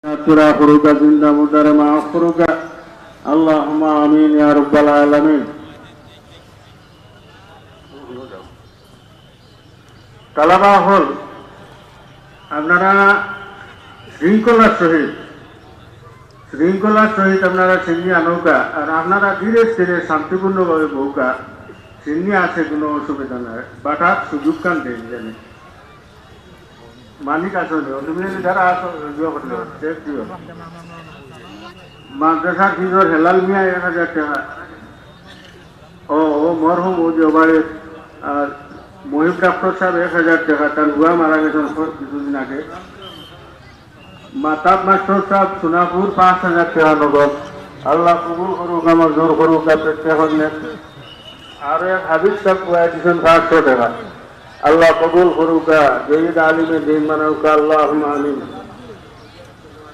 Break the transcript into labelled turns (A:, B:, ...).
A: Atura furuka zinda mudare maaf furuka Allahumma amin ya rabbal alamin. তালাবা হল আপনারা শৃঙ্খলার সহিত আপনারা চিনি আনৌকা আর আপনারা ধীরে ধীরে শান্তিপূর্ণভাবে বউকা চিনি আছে কোনো অসুবিধা নাই বাটার সুযোগ কান দেন জানে মালিক আসলে তুমি যারা আসো মাদ্রাসা ফিজর হেলাল মিয়া 1000 টাকা ও মরহুম ও যে বাড়ি আর মহিব ডাক্তার সাহেব 1000 টাকা তার বুয়া মারা গেছেন কিছুদিন আগে মাতাব মাস্টার সাহেব সোনাপুর 5000 টাকা নগদ আল্লাহ কবুল করুক আমার জোর করুক আর এক হাবিব সাহেব বুয়া দিয়েছেন 500 টাকা আল্লাহ কবুল করুক জয়ীদ আলিমে দিন মানাউকা আল্লাহুম্মা আমিন।